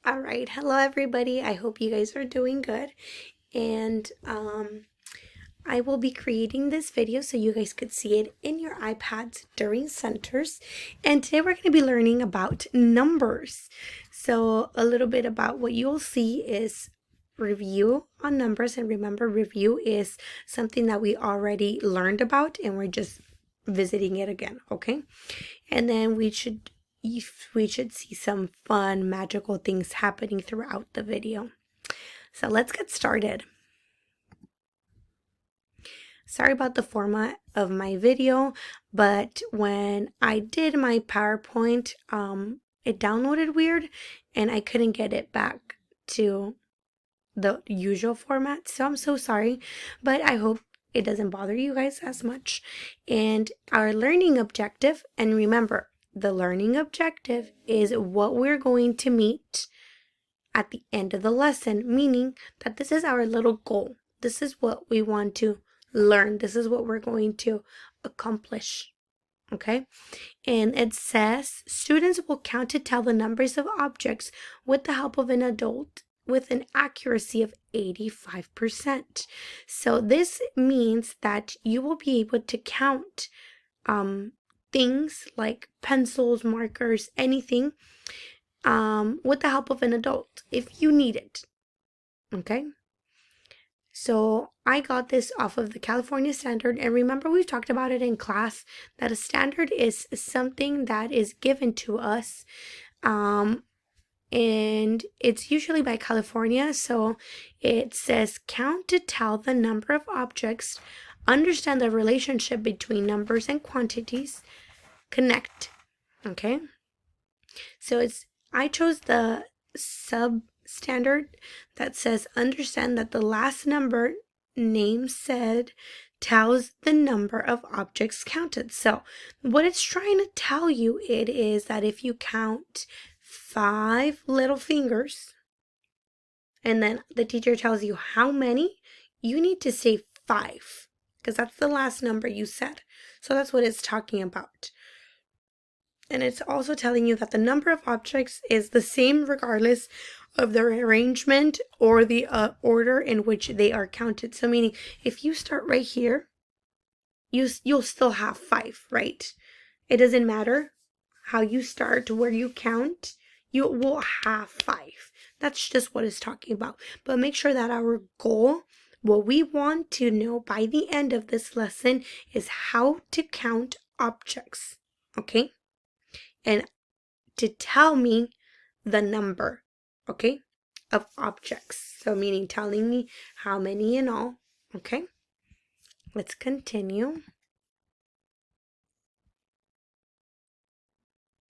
All right, hello everybody. I hope you guys are doing good. And I will be creating this video so you guys could see it in your iPads during centers. And today we're going to be learning about numbers. So a little bit about what you'll see is review on numbers. And remember, review is something that we already learned about and we're just visiting it again, okay? And then we should see some fun magical things happening throughout the video. So let's get started. Sorry about the format of my video, but when I did my PowerPoint, it downloaded weird and I couldn't get it back to the usual format. So I'm so sorry, but I hope it doesn't bother you guys as much. And our learning objective, and remember, the learning objective is what we're going to meet at the end of the lesson, meaning that this is our little goal. This is what we want to learn. This is what we're going to accomplish. Okay? And it says students will count to tell the numbers of objects with the help of an adult with an accuracy of 85%. So this means that you will be able to count things like pencils, markers, anything with the help of an adult if you need it. Okay? So I got this off of the California Standard, and remember we've talked about it in class that a standard is something that is given to us, and it's usually by California. So it says count to tell the number of objects, understand the relationship between numbers and quantities, connect. Okay, so I chose the substandard that says understand that the last number name said tells the number of objects counted. So what it's trying to tell you it is that if you count 5 little fingers and then the teacher tells you how many, you need to say 5 because that's the last number you said. So that's what it's talking about. And it's also telling you that the number of objects is the same regardless of their arrangement or the order in which they are counted. So meaning if you start right here, you'll still have 5, right? It doesn't matter how you start, where you count, you will have 5. That's just what it's talking about. But make sure that our goal, what we want to know by the end of this lesson, is how to count objects, okay? And to tell me the number, okay, of objects. So meaning telling me how many in all, okay? Let's continue.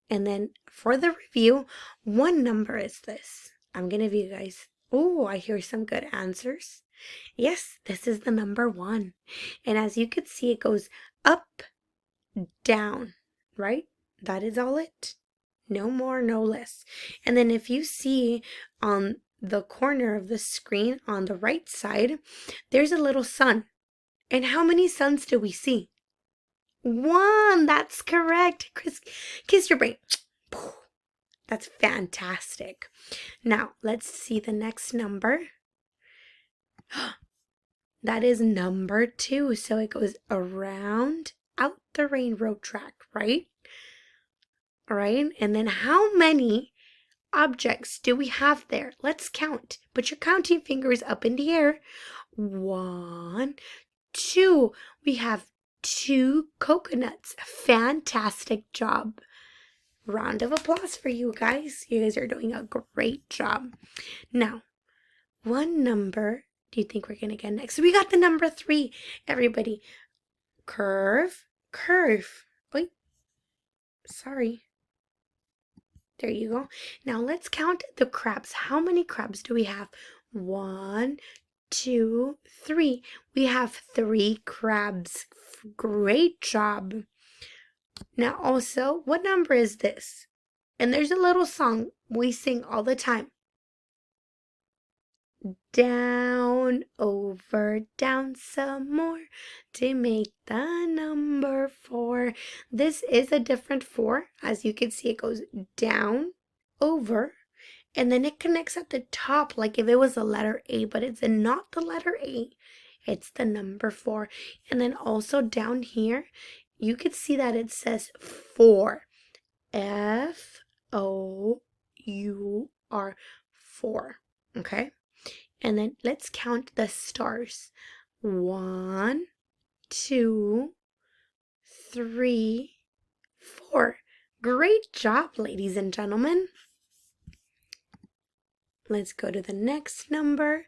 And then for the review, what number is this? I'm going to give you guys, oh, I hear some good answers. Yes, this is the number 1. And as you can see, it goes up, down, right? That is all it. No more, no less. And then if you see on the corner of the screen on the right side, there's a little sun. And how many suns do we see? 1. That's correct. Chris, kiss your brain. That's fantastic. Now, let's see the next number. That is number 2. So it goes around out the railroad track, right? All right. And then how many objects do we have there? Let's count. Put your counting fingers up in the air. 1, 2. We have 2 coconuts. Fantastic job. Round of applause for you guys. You guys are doing a great job. Now, what number do you think we're going to get next? We got the number 3. Everybody, curve, curve. Wait, sorry. There you go. Now let's count the crabs. How many crabs do we have? 1, 2, 3. We have 3 crabs. Great job. Now also, what number is this? And there's a little song we sing all the time. Down, over, down some more to make the number 4. This is a different 4. As you can see, it goes down, over, And then it connects at the top like if it was the letter A, but it's not the letter A. It's the number 4. And then also down here, you could see that it says 4. F-O-U-R. 4. Okay? And then let's count the stars. 1, 2, 3, 4. Great job, ladies and gentlemen. Let's go to the next number.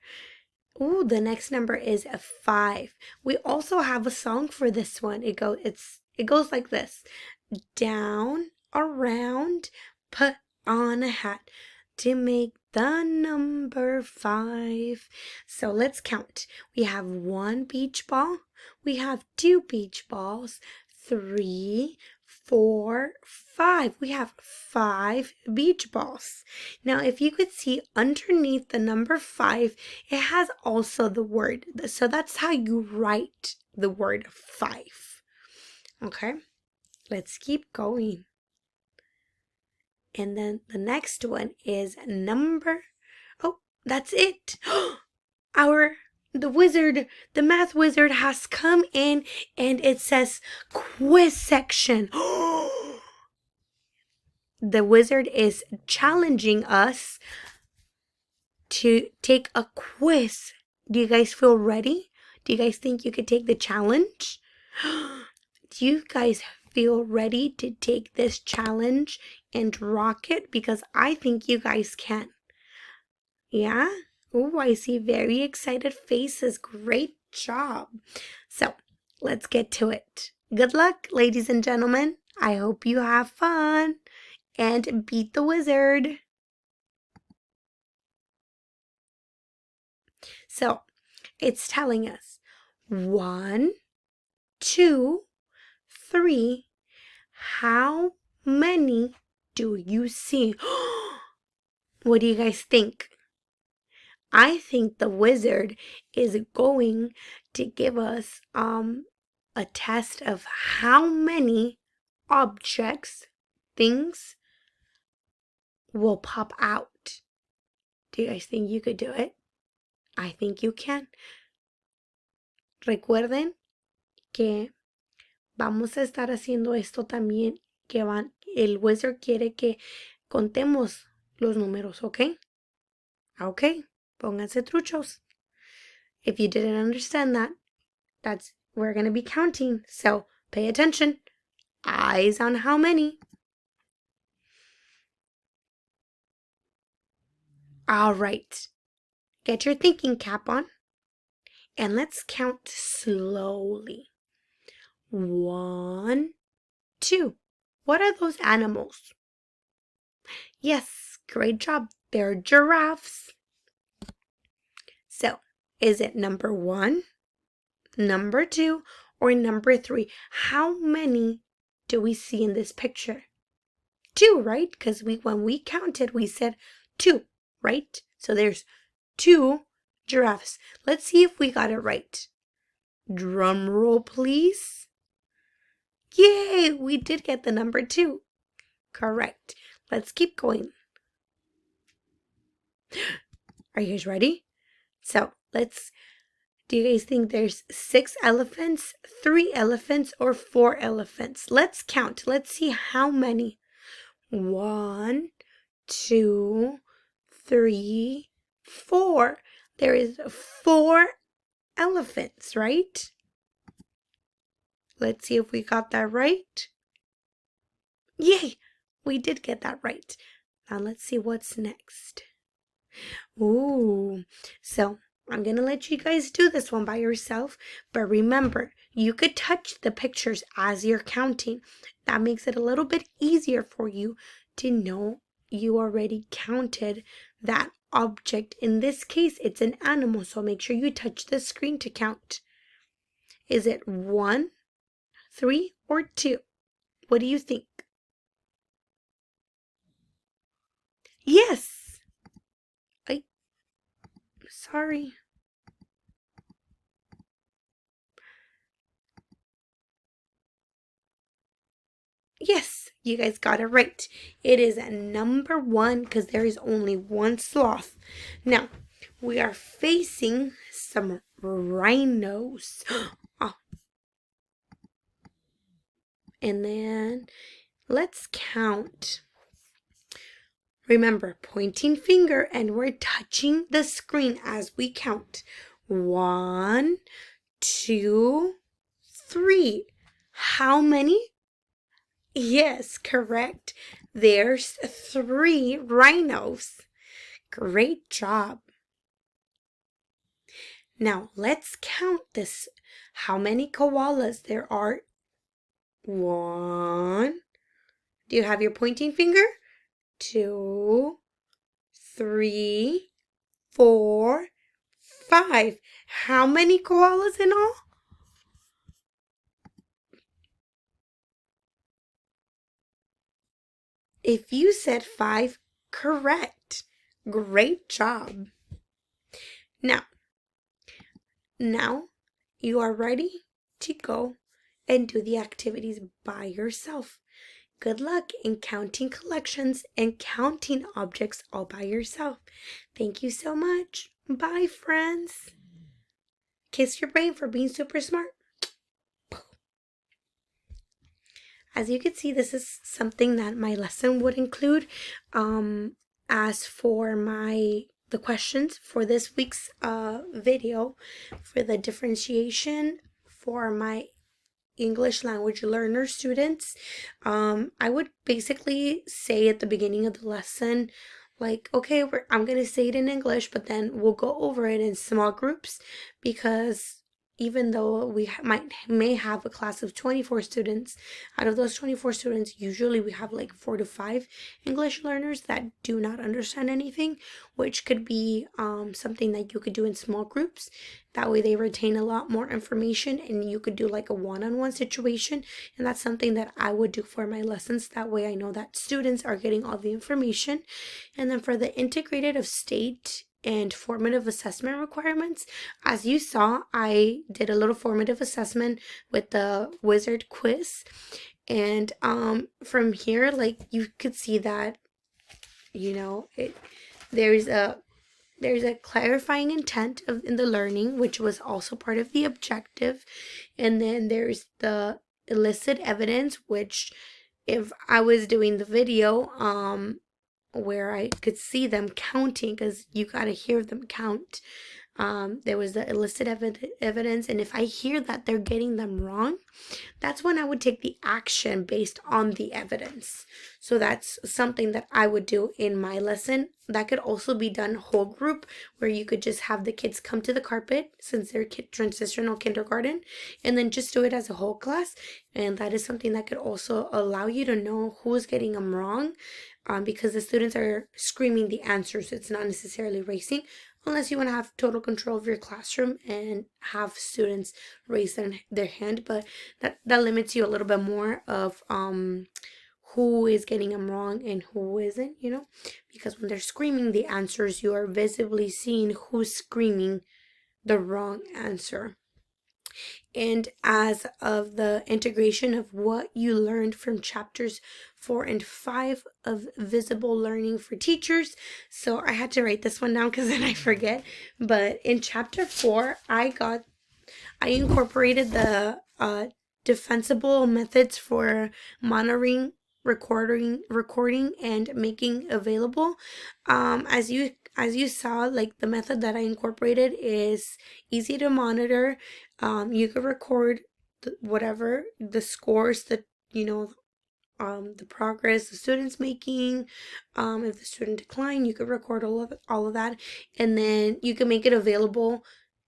Ooh, the next number is a 5. We also have a song for this one. It goes like this. Down, around, put on a hat to make the number 5. So let's count. We have 1 beach ball. We have 2 beach balls. 3, 4, 5. We have 5 beach balls. Now, if you could see underneath the number 5, it has also the word. So that's how you write the word 5. Okay, let's keep going. And then the next one is number. Oh, that's it. The math wizard has come in and it says quiz section. The wizard is challenging us to take a quiz. Do you guys feel ready? Do you guys think you could take the challenge? Do you guys feel ready to take this challenge and rock it? Because I think you guys can. Yeah? Oh, I see very excited faces. Great job. So, let's get to it. Good luck, ladies and gentlemen. I hope you have fun and beat the wizard. So, it's telling us 1, 2, 3. How many do you see? What do you guys think? I think the wizard is going to give us a test of how many objects, things will pop out. Do you guys think you could do it? I think you can. Recuerden que vamos a estar haciendo esto también, el wizard quiere que contemos los números, ¿ok? Okay, pónganse truchos. If you didn't understand that, we're going to be counting, so pay attention. Eyes on how many. All right, get your thinking cap on, and let's count slowly. 1, 2. What are those animals? Yes, great job. They're giraffes. So, is it number 1, number 2, or number 3? How many do we see in this picture? 2, right? Because when we counted, we said 2, right? So there's 2 giraffes. Let's see if we got it right. Drum roll, please. Yay! We did get the number 2. Correct. Let's keep going. Are you guys ready? So do you guys think there's 6 elephants, 3 elephants, or 4 elephants? Let's count. Let's see how many. 1, 2, 3, 4. There is 4 elephants, right? Let's see if we got that right. Yay! We did get that right. Now let's see what's next. Ooh, so I'm gonna let you guys do this one by yourself, but remember, you could touch the pictures as you're counting. That makes it a little bit easier for you to know you already counted that object. In this case, it's an animal, so make sure you touch the screen to count. Is it 1, 3, or 2? What do you think? Yes! Sorry. Yes, you guys got it right. It is at number 1 because there is only one sloth. Now, we are facing some rhinos. Oh, and then let's count. Remember, pointing finger, and we're touching the screen as we count. 1, 2, 3. How many? Yes, correct. There's 3 rhinos. Great job. Now let's count this. How many koalas there are? 1. Do you have your pointing finger? 2, 3, 4, 5. How many koalas in all? If you said 5, correct. Great job. Now you are ready to go and do the activities by yourself. Good luck in counting collections and counting objects all by yourself. Thank you so much. Bye, friends. Kiss your brain for being super smart. As you can see, this is something that my lesson would include. As for the questions for this week's video, for the differentiation for my English language learner students, I would basically say at the beginning of the lesson, like, okay, I'm gonna say it in English, but then we'll go over it in small groups, because even though we may have a class of 24 students, out of those 24 students, usually we have like 4 to 5 English learners that do not understand anything, which could be something that you could do in small groups. That way they retain a lot more information, and you could do like a one-on-one situation, and that's something that I would do for my lessons. That way I know that students are getting all the information. And then for the integrated of state and formative assessment requirements, as you saw, I did a little formative assessment with the wizard quiz, and from here, like, you could see that, you know, there's a clarifying intent in the learning, which was also part of the objective. And then there's the illicit evidence, which, if I was doing the video where I could see them counting, because you got to hear them count, there was the illicit evidence, and if I hear that they're getting them wrong, that's when I would take the action based on the evidence. So that's something that I would do in my lesson. That could also be done whole group, where you could just have the kids come to the carpet, since they're transitional kindergarten, and then just do it as a whole class. And that is something that could also allow you to know who's getting them wrong, because the students are screaming the answers. It's not necessarily racing, unless you want to have total control of your classroom and have students raise their hand, but that limits you a little bit more of who is getting them wrong and who isn't, because when they're screaming the answers, you are visibly seeing who's screaming the wrong answer. And as of the integration of what you learned from chapters 4 and 5 of Visible Learning for Teachers. So I had to write this one down because then I forget. But in chapter 4, I incorporated the defensible methods for monitoring, recording, and making available. As you saw, like, the method that I incorporated is easy to monitor. You could record whatever the scores, the progress the student's making. If the student declined, you could record all of that, and then you can make it available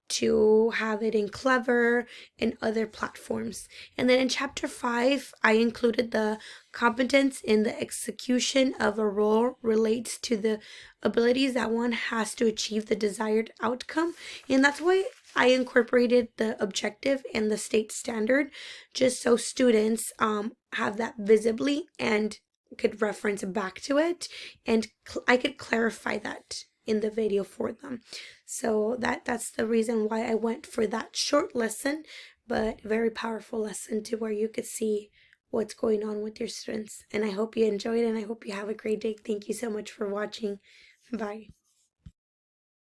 to have it in Clever and other platforms. And then in chapter 5, I included the competence in the execution of a role relates to the abilities that one has to achieve the desired outcome. And that's why I incorporated the objective and the state standard, just so students have that visibly and could reference back to it, and I could clarify that in the video for them. So that's the reason why I went for that short lesson, but very powerful lesson, to where you could see what's going on with your students. And I hope you enjoyed, and I hope you have a great day. Thank you so much for watching. Bye.